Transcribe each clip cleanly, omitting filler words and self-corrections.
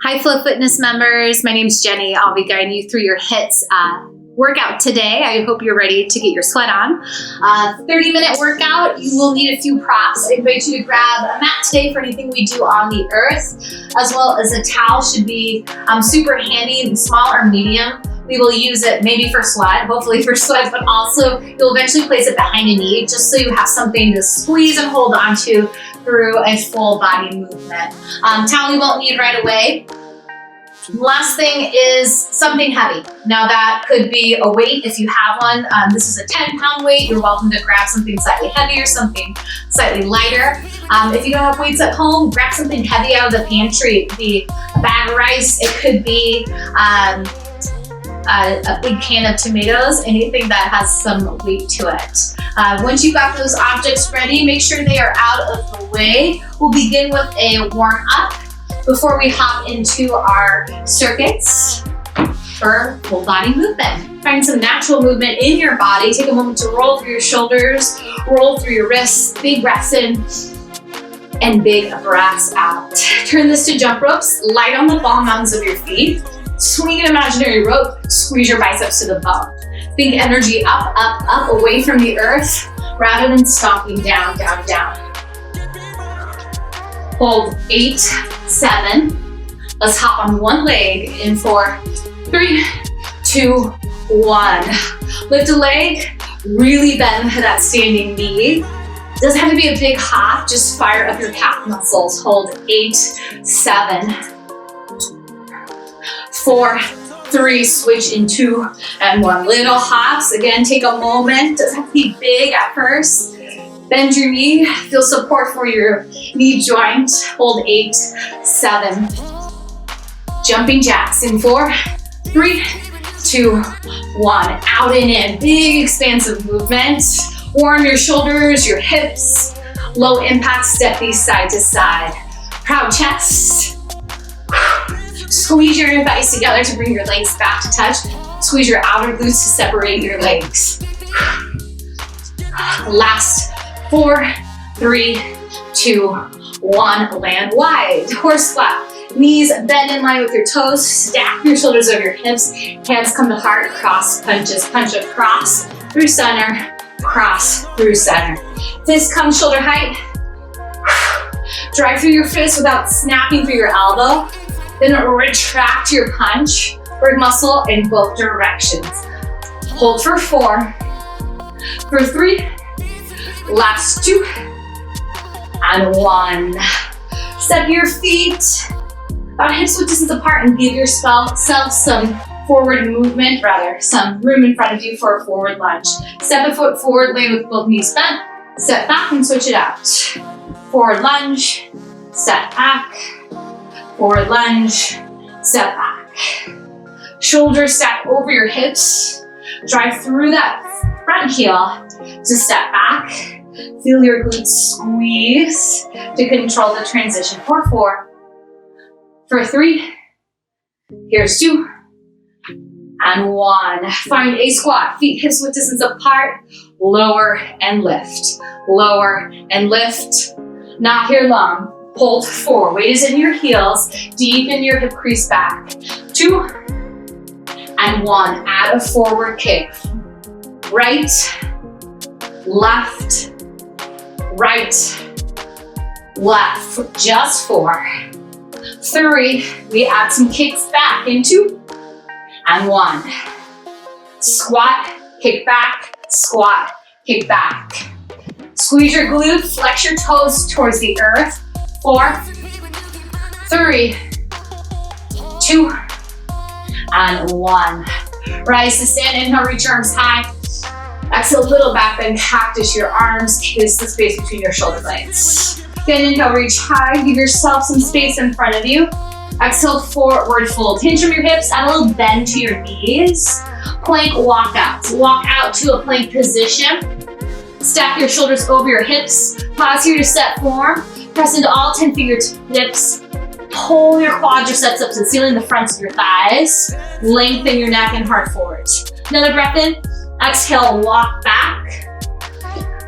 Hi Flow Fitness members, my name's Jenny. I'll be guiding you through your HIIT workout today. I hope you're ready to get your sweat on. 30-minute workout, you will need a few props. I invite you to grab a mat today for anything we do on the earth, as well as a towel should be super handy, small or medium. We will use it maybe for sweat, hopefully for sweat, but also you'll eventually place it behind a knee just so you have something to squeeze and hold onto through a full body movement. Towel you won't need right away. Last thing is something heavy. Now that could be a weight if you have one. This is a 10-pound weight. You're welcome to grab something slightly heavier, something slightly lighter. If you don't have weights at home, grab something heavy out of the pantry. It could be a bag of rice. It could be a big can of tomatoes, anything that has some weight to it. Once you've got those objects ready, make sure they are out of the way. We'll begin with a warm up before we hop into our circuits for full body movement. Find some natural movement in your body. Take a moment to roll through your shoulders, roll through your wrists, big breaths in and big breaths out. Turn this to jump ropes, light on the ball mounds of your feet. Swing an imaginary rope, squeeze your biceps to the bone. Think energy up, up, up, away from the earth, rather than stomping down, down, down. Hold 8, 7. Let's hop on one leg in 4, 3, 2, 1. Lift a leg, really bend that standing knee. Doesn't have to be a big hop, just fire up your calf muscles. Hold 8, 7. 4, 3, switch in 2 and 1. Little hops. Again, take a moment. Doesn't have to be big at first. Bend your knee. Feel support for your knee joint. Hold 8, 7. Jumping jacks in 4, 3, 2, 1. Out and in. Big expansive movement. Warm your shoulders, your hips. Low impact step these side to side. Proud chest. Squeeze your inner thighs together to bring your legs back to touch. Squeeze your outer glutes to separate your legs. Last 4, 3, 2, 1. Land wide. Horse squat. Knees bend in line with your toes. Stack your shoulders over your hips. Hands come to heart. Cross punches. Punch across through center. Cross through center. Fist comes shoulder height. Drive through your fist without snapping through your elbow. Then retract your punch, work muscle in both directions. Hold for 4, for 3, last 2, and 1. Step your feet about hips width distance apart and give yourself some forward movement, some room in front of you for a forward lunge. Step a foot forward, land with both knees bent, step back and switch it out. Forward lunge, step back. Forward lunge, step back. Shoulders stack over your hips. Drive through that front heel to step back. Feel your glutes squeeze to control the transition. For 4, for 3, here's 2, and 1. Find a squat, feet hips width distance apart. Lower and lift, lower and lift. Not here long. Hold 4, weight is in your heels, deepen your hip crease back. 2, and 1, add a forward kick. Right, left, left, just 4. 3, we add some kicks back in 2, and 1. Squat, kick back, squat, kick back. Squeeze your glutes, flex your toes towards the earth. 4, 3, 2, and 1. Rise to stand, inhale, reach your arms high. Exhale, little back bend, cactus your arms, kiss the space between your shoulder blades. Then inhale, reach high, give yourself some space in front of you. Exhale, forward fold. Hinge from your hips, add a little bend to your knees. Plank walkouts. Walk out to a plank position. Stack your shoulders over your hips. Pause here to set form. Press into all 10 fingertips. Pull your quadriceps up to the ceiling, the fronts of your thighs. Lengthen your neck and heart forward. Another breath in. Exhale, walk back.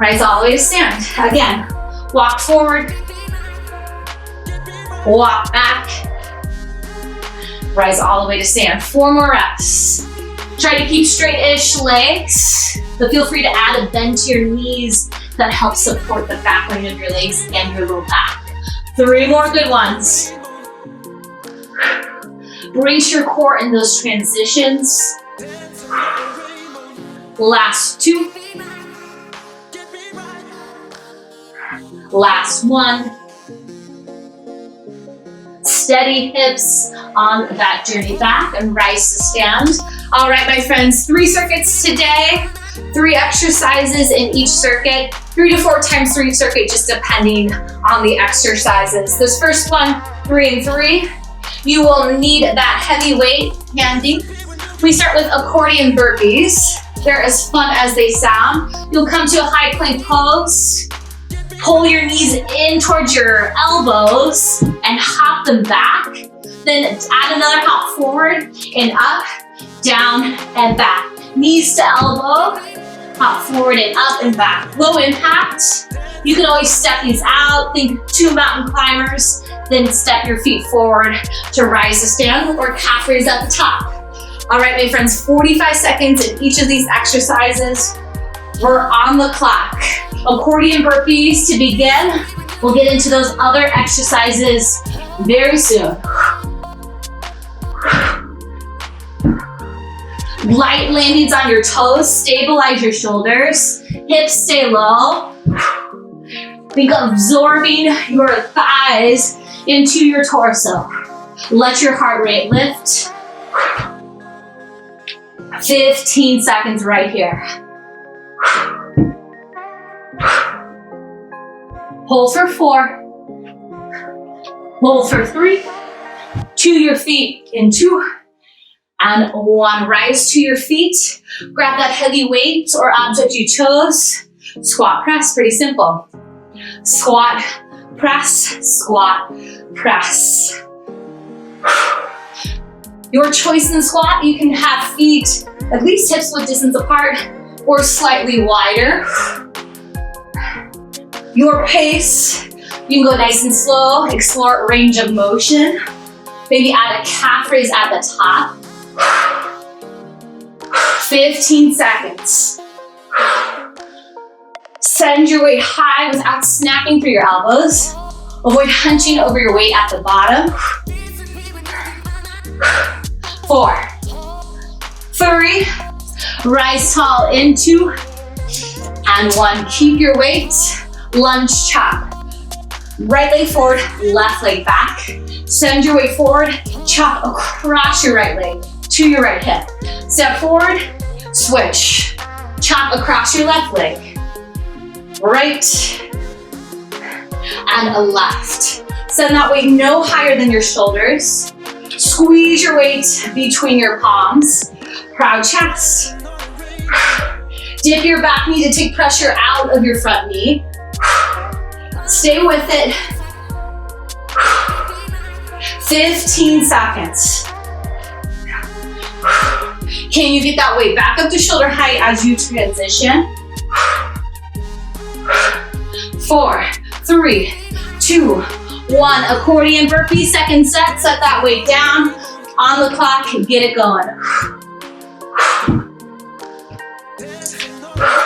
Rise all the way to stand. Again, walk forward. Walk back. Rise all the way to stand. 4 more reps. Try to keep straight-ish legs, but feel free to add a bend to your knees that helps support the back line of your legs and your low back. 3 more good ones. Brace your core in those transitions. Last 2. Last 1. Steady hips on that journey back and rise to stand. All right, my friends, 3 circuits today, 3 exercises in each circuit, 3 to 4 times through each circuit, just depending on the exercises. This first one, 3 and 3, you will need that heavy weight handy. We start with accordion burpees. They're as fun as they sound. You'll come to a high plank pose. Pull your knees in towards your elbows and hop them back. Then add another hop forward and up, down and back. Knees to elbow, hop forward and up and back. Low impact. You can always step these out. Think 2 mountain climbers, then step your feet forward to rise to stand or calf raise at the top. All right, my friends, 45 seconds in each of these exercises. We're on the clock. Accordion burpees to begin. We'll get into those other exercises very soon. Light landings on your toes, stabilize your shoulders, hips stay low. Think of absorbing your thighs into your torso. Let your heart rate lift. 15 seconds right here. Hold for 4. Hold for 3. To your feet in 2 and 1. Rise to your feet. Grab that heavy weight or object you chose. Squat press, pretty simple. Squat, press, squat, press. Your choice in the squat, you can have feet at least hips width distance apart or slightly wider. Your pace, you can go nice and slow, explore range of motion. Maybe add a calf raise at the top. 15 seconds. Send your weight high without snapping through your elbows. Avoid hunching over your weight at the bottom. 4, 3, rise tall in 2 and 1. Keep your weight. Lunge chop. Right leg forward, left leg back. Send your weight forward, chop across your right leg to your right hip. Step forward, switch. Chop across your left leg. Right and a left. Send that weight no higher than your shoulders. Squeeze your weight between your palms. Proud chest. Dip your back knee to take pressure out of your front knee. Stay with it. 15 seconds. Can you get that weight back up to shoulder height as you transition? 4, 3, 2, 1. Accordion burpee, second set. Set that weight down. On the clock, get it going.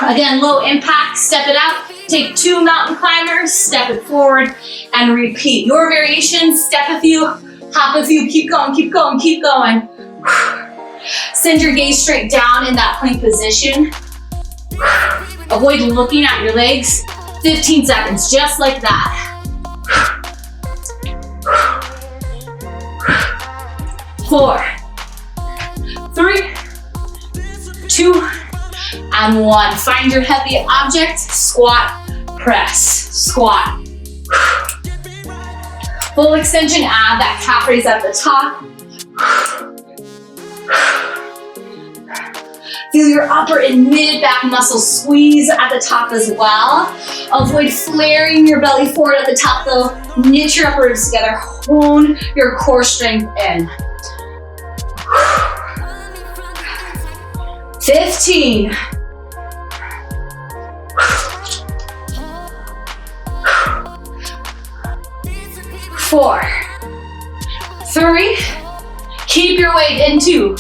Again, low impact, step it out. Take 2 mountain climbers, step it forward, and repeat. Your variation, step a few, hop a few, keep going, keep going, keep going. Send your gaze straight down in that plank position. Avoid looking at your legs. 15 seconds, just like that. 4, 3, 2, and 1. Find your heavy object, squat, press, squat. Full extension, add that calf raise at the top. Feel your upper and mid back muscles squeeze at the top as well. Avoid flaring your belly forward at the top though. Knit your upper ribs together, hone your core strength in. 15. 4, 3, Keep your weight in 2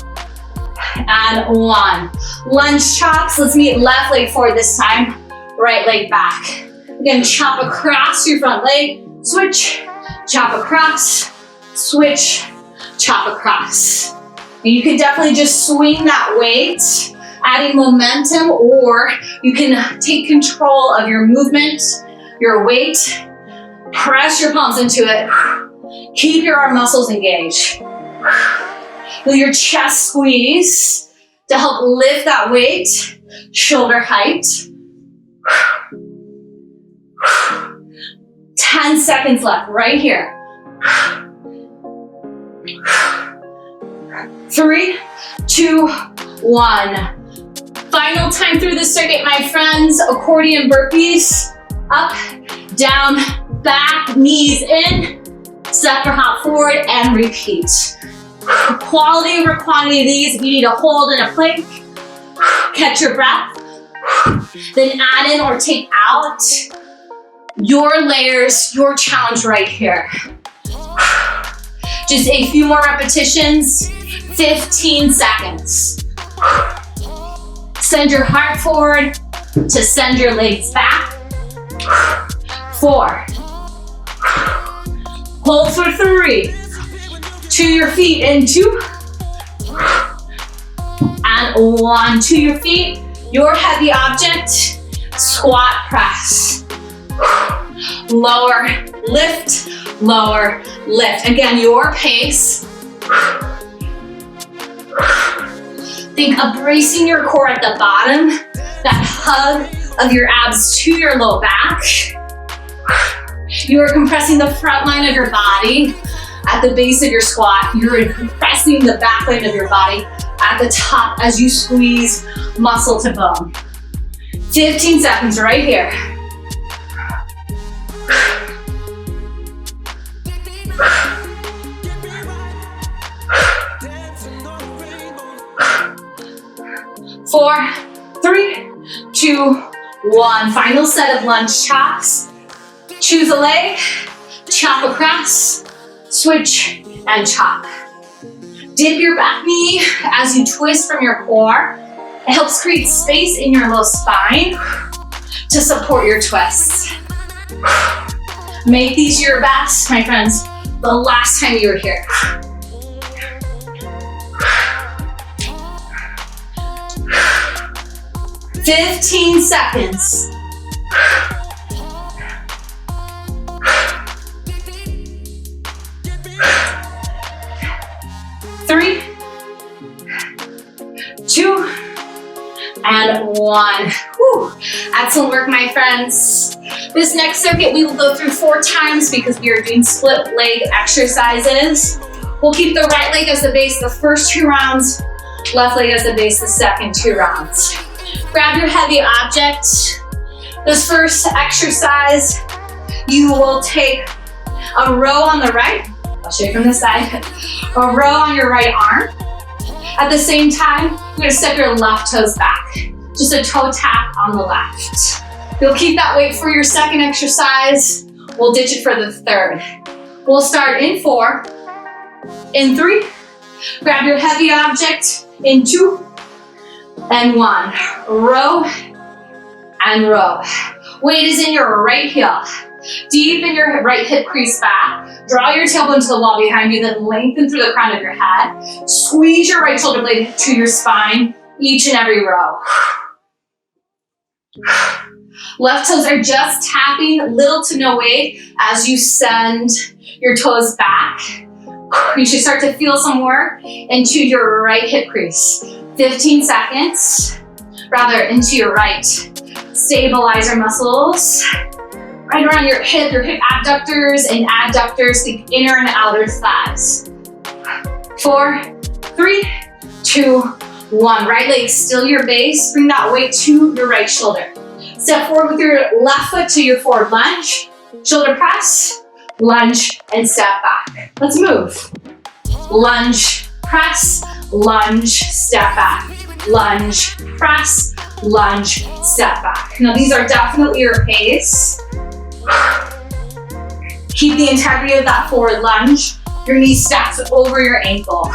and 1. Lunge chops. Let's meet left leg forward this time. Right leg back. Again, chop across your front leg. Switch, chop across, switch, chop across. And you can definitely just swing that weight, adding momentum, or you can take control of your movement, your weight. Press your palms into it. Keep your arm muscles engaged. Feel your chest squeeze to help lift that weight, shoulder height. 10 seconds left, right here. 3, 2, 1. Final time through the circuit, my friends. Accordion burpees. Up, down, back, knees in. Step or hop forward and repeat. Quality over quantity of these. You need to hold in a plank. Catch your breath. Then add in or take out your layers, your challenge right here. Just a few more repetitions, 15 seconds. Send your heart forward to send your legs back. 4. Hold for 3. To your feet in 2. And 1. To your feet, your heavy object, squat press. Lower, lift, lower, lift. Again, your pace. Think of bracing your core at the bottom, that hug of your abs to your low back. You are compressing the front line of your body at the base of your squat. You're compressing the back line of your body at the top as you squeeze muscle to bone. 15 seconds right here. 4, 3, 2, 1. Final set of lunge chops. Choose a leg, chop across, switch, and chop. Dip your back knee as you twist from your core. It helps create space in your low spine to support your twists. Make these your best, my friends, the last time you were here. "15 seconds. Three, 2, and 1. Whew. Excellent work, my friends. This next circuit we will go through 4 times because we are doing split leg exercises. We'll keep the right leg as the base the first 2 rounds, left leg as the base the second 2 rounds. Grab your heavy object. This first exercise, you will take a row on the right. I'll show you from this side. A row on your right arm. At the same time, you're gonna step your left toes back. Just a toe tap on the left. You'll keep that weight for your second exercise. We'll ditch it for the third. We'll start in 4, in 3, grab your heavy object, in 2, and 1. Row and row. Weight is in your right heel. Deep in your right hip crease back. Draw your tailbone to the wall behind you, then lengthen through the crown of your head. Squeeze your right shoulder blade to your spine, each and every row. Left toes are just tapping, little to no weight as you send your toes back. You should start to feel some work into your right hip crease. 15 seconds, rather into your right stabilizer muscles. Right around your hip abductors and adductors, the inner and outer thighs. 4, 3, 2, 1. Right leg still your base. Bring that weight to your right shoulder. Step forward with your left foot to your forward lunge. Shoulder press, lunge, and step back. Let's move. Lunge, press, lunge, step back. Lunge, press, lunge, step back. Now these are definitely your pace. Keep the integrity of that forward lunge. your knee stacks over your ankle.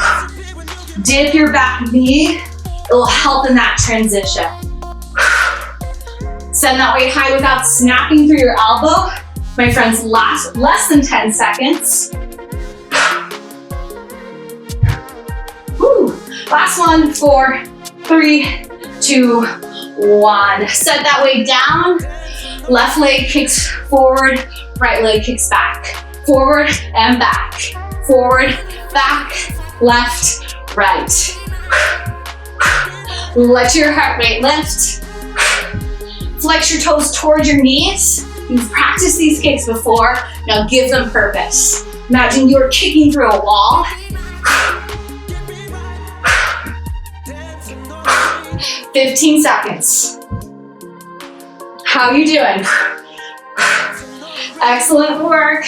Dip your back knee. It will help in that transition. Send that weight high without snapping through your elbow. My friends, last less than 10 seconds. Woo. Last one, 4, 3, 2, 1. Set that weight down. Left leg kicks forward, right leg kicks back. Forward and back. Forward, back, left, right. Let your heart rate lift. Flex your toes towards your knees. You've practiced these kicks before. Now give them purpose. Imagine you're kicking through a wall. 15 seconds. How you doing? Excellent work.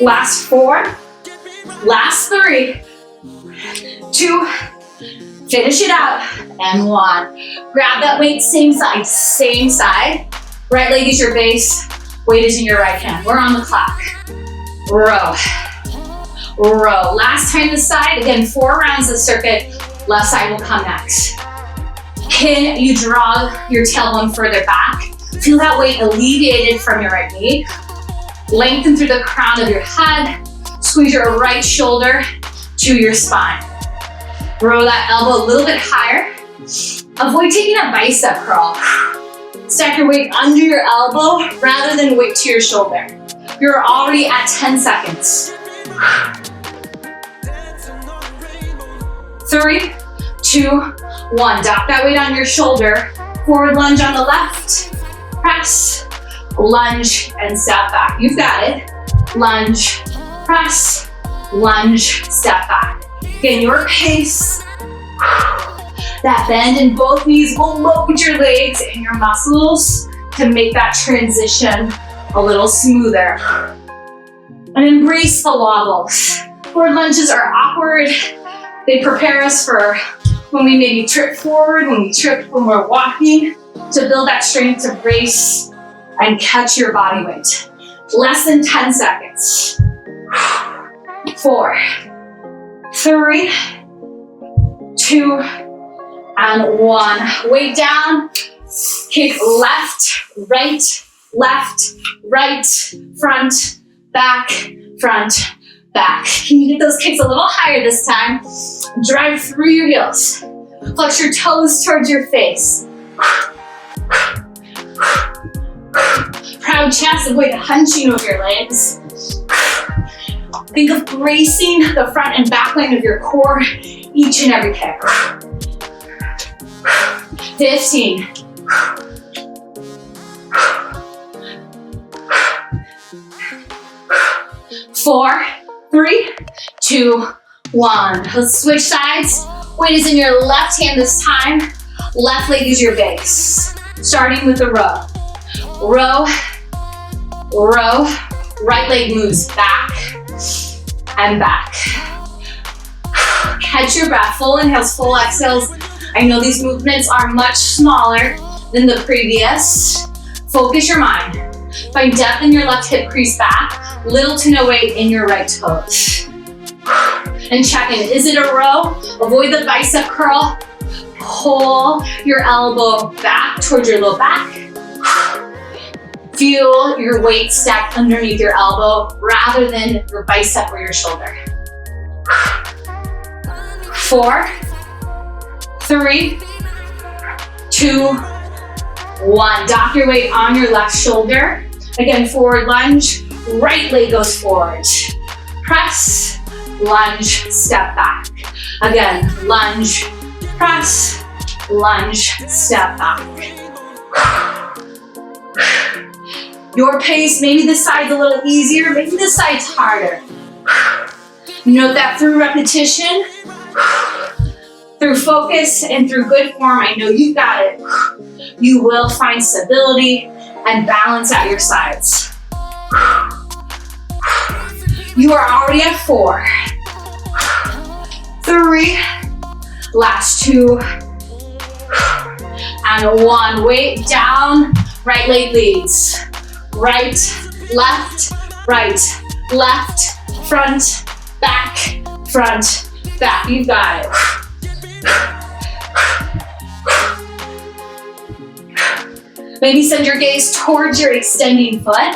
Last 4, last 3, 2, finish it out, and 1. Grab that weight, same side, same side. Right leg is your base, weight is in your right hand. We're on the clock. Row, row. Last time this side, again, 4 rounds of the circuit. Left side will come next. Can you draw your tailbone further back? Feel that weight alleviated from your right knee. Lengthen through the crown of your head. Squeeze your right shoulder to your spine. Row that elbow a little bit higher. Avoid taking a bicep curl. Stack your weight under your elbow rather than weight to your shoulder. You're already at 10 seconds. 3, 2, 1. Dock that weight on your shoulder. Forward lunge on the left. Press, lunge, and step back. You've got it. Lunge, press, lunge, step back. Again, your pace. That bend in both knees will load your legs and your muscles to make that transition a little smoother. And embrace the wobbles. Forward lunges are awkward. They prepare us for when we maybe trip forward, when we trip when we're walking, to build that strength to brace and catch your body weight. Less than 10 seconds. 4, 3, 2, and 1. Weight down. Kick left, right, front, back, back. Can you get those kicks a little higher this time? Drive through your heels. Flex your toes towards your face. Proud chest, avoid hunching over your legs. Think of bracing the front and back line of your core each and every kick. 15. 4, 3, 2, 1. Let's switch sides. Weight is in your left hand this time. Left leg is your base. Starting with the row. Row, row. Right leg moves back and back. Catch your breath. Full inhales, full exhales. I know these movements are much smaller than the previous. Focus your mind. Find depth in your left hip crease back. Little to no weight in your right toes. And check in. Is it a row? Avoid the bicep curl. Pull your elbow back towards your low back. Feel your weight stacked underneath your elbow rather than your bicep or your shoulder. 4, 3, 2, 1. Dock your weight on your left shoulder. Again, forward lunge. Right leg goes forward. Press, lunge, step back. Again, lunge, press, lunge, step back. Your pace, maybe this side's a little easier, maybe this side's harder. Note that through repetition, through focus, and through good form, I know you've got it. You will find stability and balance at your sides. You are already at 4, 3, last 2, and 1. Weight down, right leg leads. Right, left, front, back, front, back. You've got it. Maybe send your gaze towards your extending foot.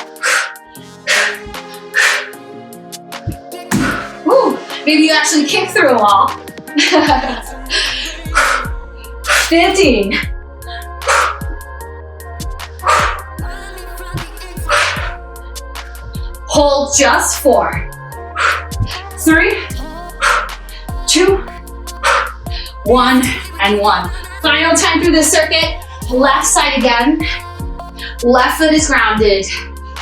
Woo. Maybe you actually kick through a wall. 15. Hold just 4. 3, 2, 1, and 1. Final time through this circuit. Left side again. Left foot is grounded.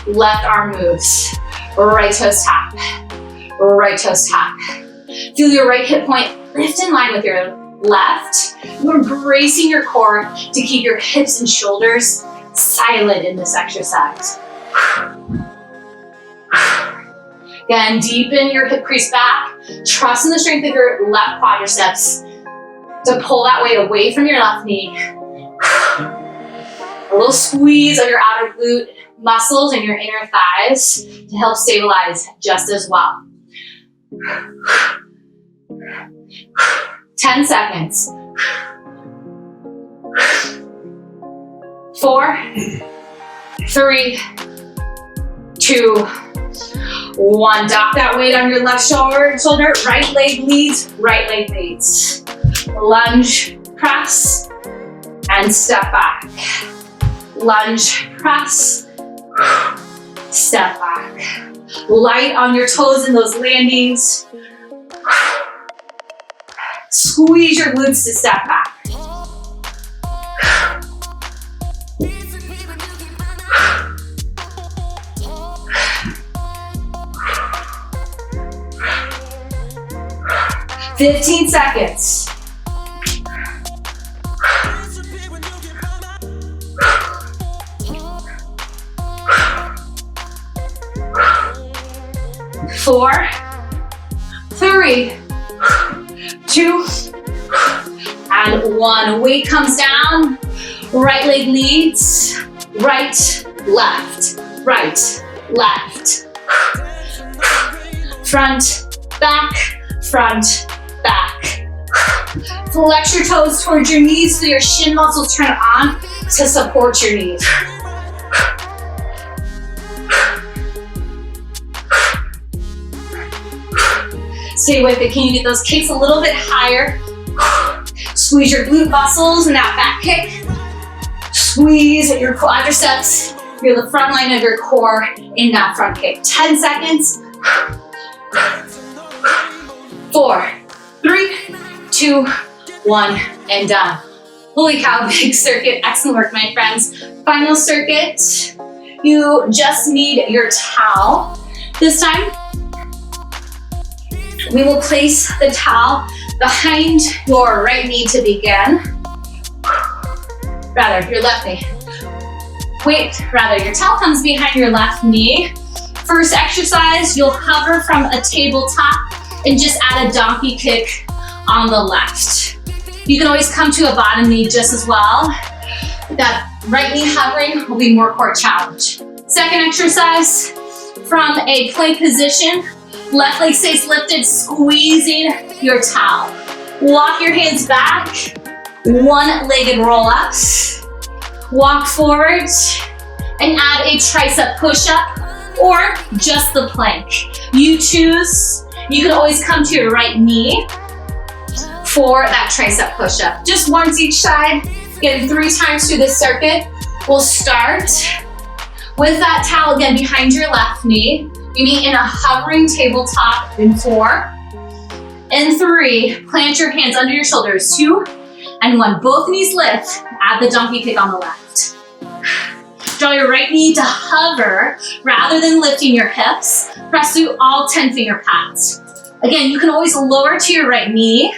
Left arm moves. Right toes tap. Right toes tap. Feel your right hip point lift in line with your left. You're bracing your core to keep your hips and shoulders silent in this exercise. Again, deepen your hip crease back. Trust in the strength of your left quadriceps to pull that weight away from your left knee. A little squeeze of your outer glute muscles and your inner thighs to help stabilize just as well. 10 seconds. 4, 3, 2, 1. Dock that weight on your left shoulder. Right leg leads, right leg leads. Lunge, press, and step back. Lunge, press, step back. Light on your toes in those landings. Squeeze your glutes to step back. "15 seconds. 4, 3, 2, and 1. Weight comes down. Right leg leads. Right, left, right, left. Front, back, front, back. Flex your toes towards your knees so your shin muscles turn on to support your knees. Stay with it. Can you get those kicks a little bit higher? Squeeze your glute muscles in that back kick. Squeeze your quadriceps. You're the front line of your core in that front kick. 10 seconds. 4, 3, 2, 1, and done. Holy cow, big circuit. Excellent work, my friends. Final circuit. You just need your towel. This time, we will place the towel behind your right knee to begin. Your left knee. Your towel comes behind your left knee. First exercise, you'll hover from a tabletop and just add a donkey kick on the left. You can always come to a bottom knee just as well. That right knee hovering will be more core challenge. Second exercise, from a plank position, left leg stays lifted, squeezing your towel. Walk your hands back, one-legged roll-ups. Walk forward and add a tricep push-up or just the plank. You choose. You can always come to your right knee for that tricep push-up. Just once each side, again 3 times through this circuit. We'll start with that towel again behind your left knee. You meet in a hovering tabletop in 4 and 3. Plant your hands under your shoulders. 2 and 1. Both knees lift. Add the donkey kick on the left. Draw your right knee to hover rather than lifting your hips. Press through all 10 finger pads. Again, you can always lower to your right knee.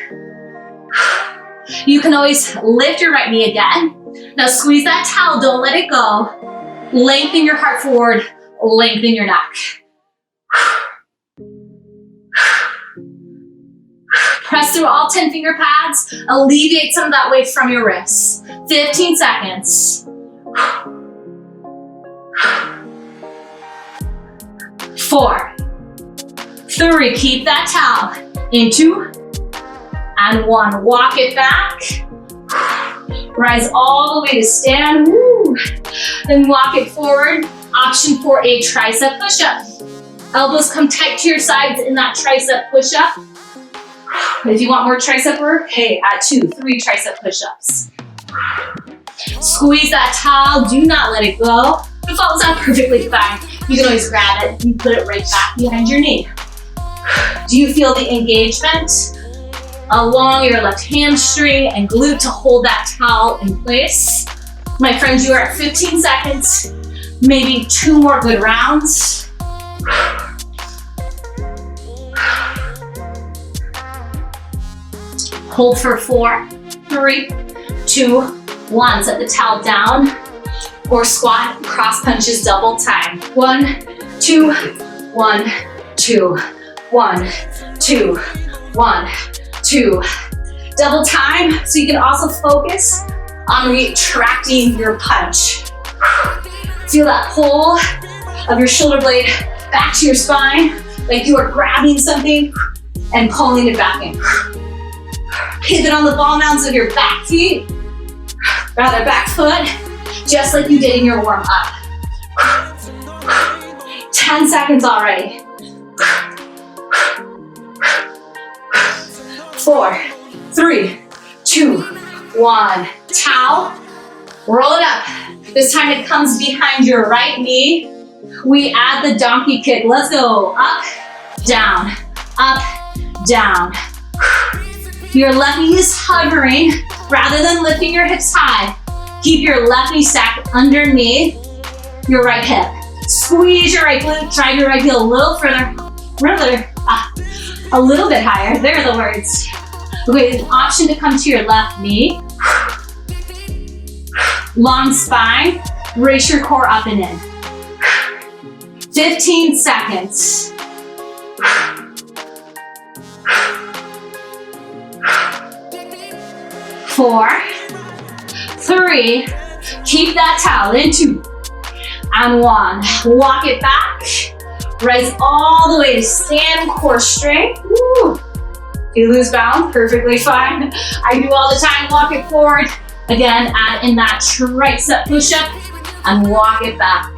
You can always lift your right knee again. Now squeeze that towel, don't let it go. Lengthen your heart forward, lengthen your neck. Press through all 10 finger pads, alleviate some of that weight from your wrists. 15 seconds. 4, 3, keep that towel. In 2, and 1, walk it back. Rise all the way to stand. Woo. Then walk it forward. Option for a tricep push-up. Elbows come tight to your sides in that tricep push-up. If you want more tricep work, hey, add 2, 3 tricep push-ups. Squeeze that towel, do not let it go. If it falls out, perfectly fine. You can always grab it and put it right back behind your knee. Do you feel the engagement along your left hamstring and glute to hold that towel in place? My friends, you are at 15 seconds, maybe 2 more good rounds. Hold for 4, 3, 2, 1. Set the towel down or squat, cross punches, double time. 1, 2, 1, 2, 1, 2, 1, 2. Double time, so you can also focus on retracting your punch. Feel that pull of your shoulder blade back to your spine, like you are grabbing something and pulling it back in. Pivot on the ball mounds of your back feet, rather back foot, just like you did in your warm up. 10 seconds already. 4, 3, 2, 1. Towel, roll it up. This time it comes behind your right knee. We add the donkey kick. Let's go. Up, down, up, down. Your left knee is hovering rather than lifting your hips high. Keep your left knee stacked underneath your right hip. Squeeze your right glute, drive your right heel a little further, a little bit higher. There are the words. Okay, an option to come to your left knee. Long spine, brace your core up and in. 15 seconds. 4, 3, keep that towel in 2, and 1. Walk it back, rise all the way to stand, core straight. Woo. If you lose balance, perfectly fine. I do all the time, walk it forward. Again, add in that tricep push-up and walk it back.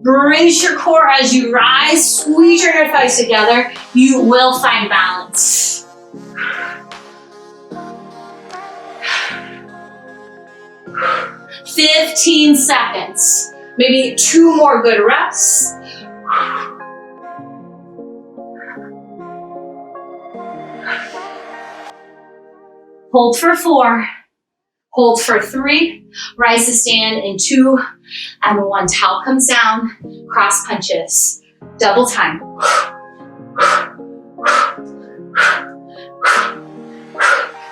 Brace your core as you rise, squeeze your inner thighs together. You will find balance. "15 seconds. Maybe 2 more good reps. Hold for 4. Hold for 3, rise to stand in 2, and 1. Towel comes down, cross punches, double time.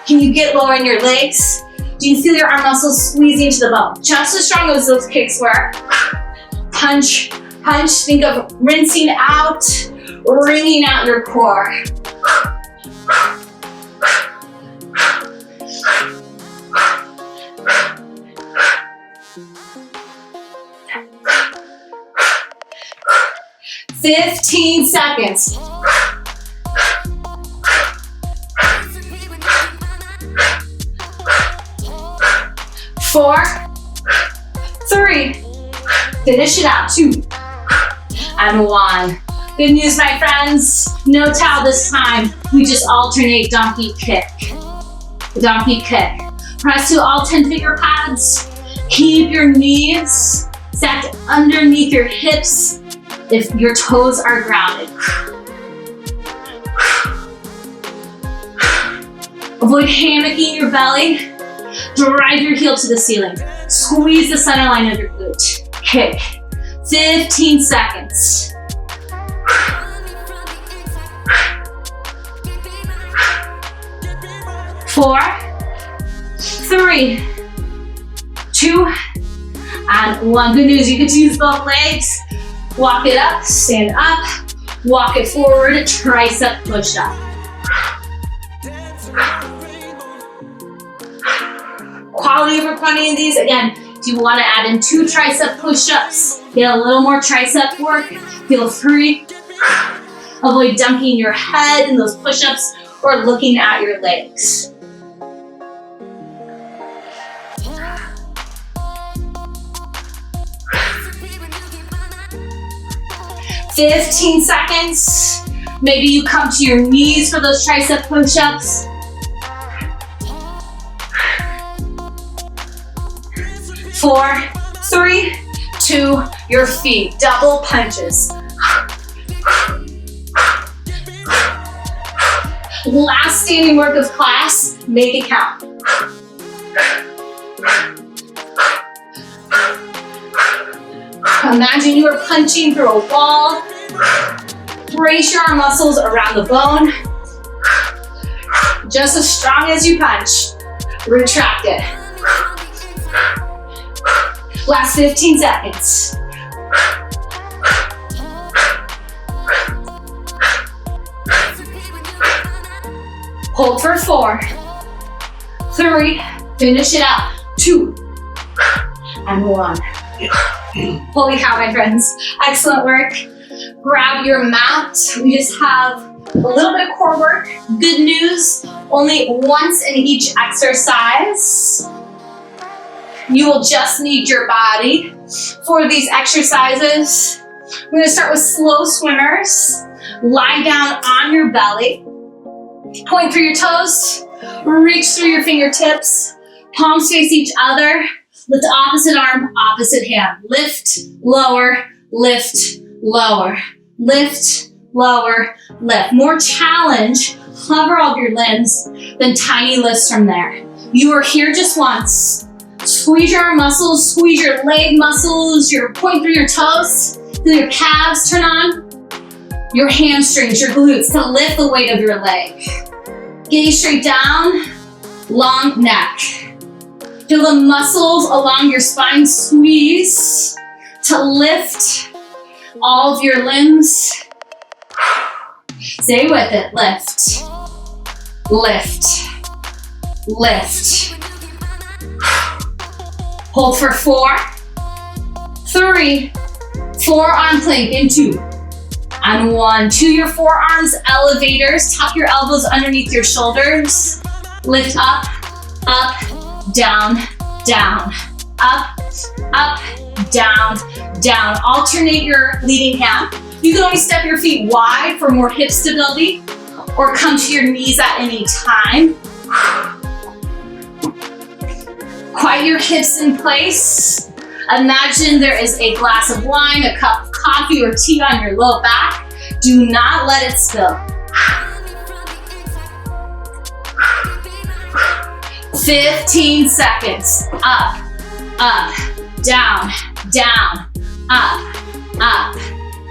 Can you get lower in your legs? Do you feel your arm muscles squeezing to the bone? Just as strong as those kicks were. Punch, punch, think of rinsing out, wringing out your core. "15 seconds. 4, 3, finish it out, 2, and 1. Good news, my friends, no towel this time. We just alternate donkey kick. Donkey kick. Press to all 10 finger pads. Keep your knees stacked underneath your hips if your toes are grounded. Avoid hammocking your belly. Drive your heel to the ceiling. Squeeze the center line of your glute. Kick. 15 seconds. 4, 3, 2, and 1. Good news, you can use both legs. Walk it up, stand up, walk it forward, tricep push up. quality over quantity of these. Again, if you want to add in 2 tricep push-ups, get a little more tricep work, feel free. Avoid dunking your head in those push-ups or looking at your legs. "15 seconds. Maybe you come to your knees for those tricep push-ups. 4, 3, 2, your feet. Double punches. Last standing work of class, make it count. Imagine you are punching through a wall. Brace your arm muscles around the bone. Just as strong as you punch. Retract it. Last 15 seconds. Hold for 4, 3, finish it out, 2, and 1. Holy cow, my friends. Excellent work. Grab your mat. We just have a little bit of core work. Good news, only once in each exercise. You will just need your body for these exercises. We're gonna start with slow swimmers. Lie down on your belly. Point through your toes. Reach through your fingertips. Palms face each other. Lift opposite arm, opposite hand. Lift, lower, lift, lower. Lift, lower, lift. More challenge, hover all of your limbs, then tiny lifts from there. You are here just once. Squeeze your arm muscles, squeeze your leg muscles, your point through your toes, feel your calves turn on, your hamstrings, your glutes to lift the weight of your leg. Gaze straight down, long neck. Feel the muscles along your spine squeeze to lift all of your limbs. Stay with it, lift, lift, lift. Hold for 4, 3, forearm plank in 2, and 1. To your forearms, elevators. Tuck your elbows underneath your shoulders. Lift up, up, down, down. Up, up, down, down. Alternate your leading hand. You can always step your feet wide for more hip stability, or come to your knees at any time. Quiet your hips in place. Imagine there is a glass of wine, a cup of coffee, or tea on your low back. Do not let it spill. 15 seconds. Up, up, down, down, up, up,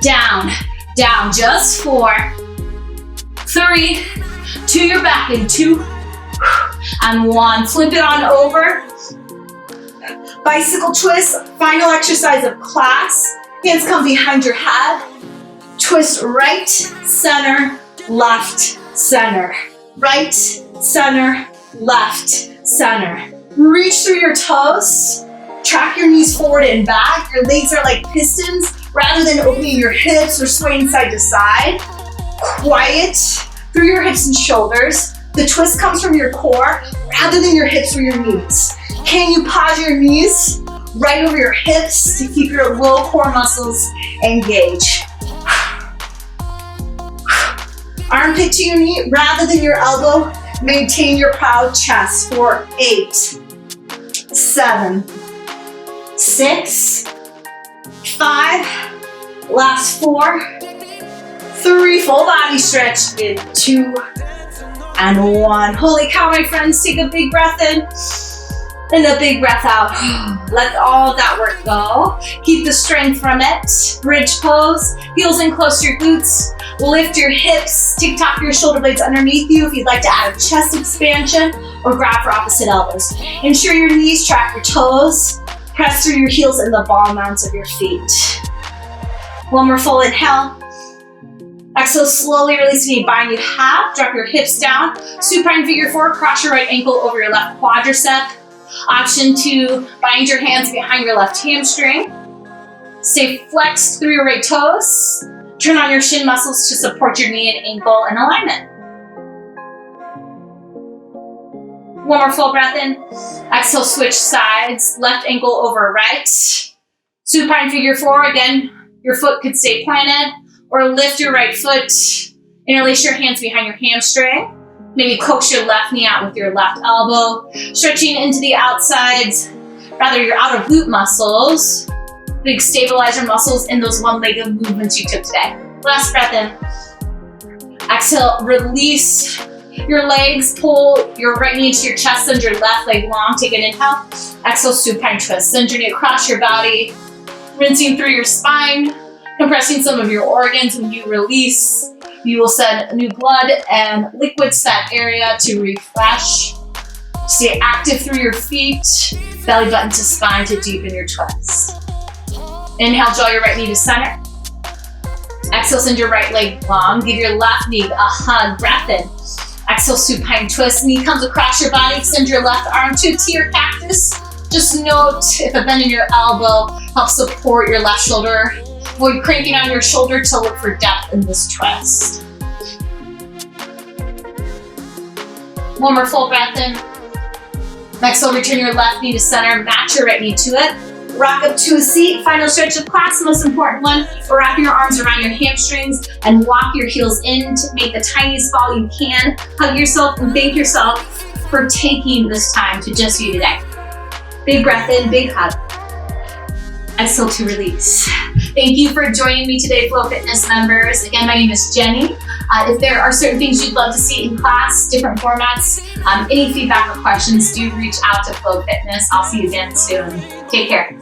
down, down. Just 4, 3, to your back in 2, and 1. Flip it on over. Bicycle twist, final exercise of class. Hands come behind your head. Twist right, center, left, center. Right, center, left, center. Reach through your toes. Track your knees forward and back. Your legs are like pistons rather than opening your hips or swaying side to side. Quiet through your hips and shoulders. The twist comes from your core rather than your hips or your knees. Can you pause your knees right over your hips to keep your low core muscles engaged? Armpit to your knee rather than your elbow. Maintain your proud chest for 8, 7, 6, 5, last 4, 3, full body stretch in 2, and 1. Holy cow, my friends, take a big breath in and a big breath out. Let all of that work go. Keep the strength from it. Bridge pose, heels in close to your glutes. Lift your hips, tick-tock your shoulder blades underneath you if you'd like to add a chest expansion, or grab for opposite elbows. Ensure your knees track your toes. Press through your heels in the ball mounts of your feet. One more full inhale. Exhale, slowly release any bind you have. Drop your hips down. Supine figure 4, cross your right ankle over your left quadricep. Option 2, bind your hands behind your left hamstring. Stay flexed through your right toes. Turn on your shin muscles to support your knee and ankle in alignment. One more full breath in. Exhale, switch sides. Left ankle over right. Supine figure 4. Again, your foot could stay planted, or lift your right foot. Interlace your hands behind your hamstring. Maybe coax your left knee out with your left elbow. Stretching into the outsides, rather your outer glute muscles. Big stabilizer muscles in those one-legged movements you took today. Last breath in. Exhale, release your legs. Pull your right knee to your chest, send your left leg long. Take an inhale. Exhale, supine twist. Send your knee across your body, rinsing through your spine, compressing some of your organs. When you release, you will send new blood and liquids to that area to refresh. Stay active through your feet, belly button to spine to deepen your twist. Inhale, draw your right knee to center. Exhale, send your right leg long. Give your left knee a hug. Breath in. Exhale, supine twist. Knee comes across your body. Extend your left arm to a T or cactus. Just note if a bend in your elbow helps support your left shoulder. Avoid cranking on your shoulder to look for depth in this twist. One more full breath in. Exhale, return your left knee to center. Match your right knee to it. Rock up to a seat. Final stretch of class, most important one. Wrap your arms around your hamstrings and walk your heels in to make the tiniest fall you can. Hug yourself and thank yourself for taking this time to just you today. Big breath in, big hug. Exhale to release. Thank you for joining me today, Flow Fitness members. Again, my name is Jenny. If there are certain things you'd love to see in class, different formats, any feedback or questions, do reach out to Flow Fitness. I'll see you again soon. Take care.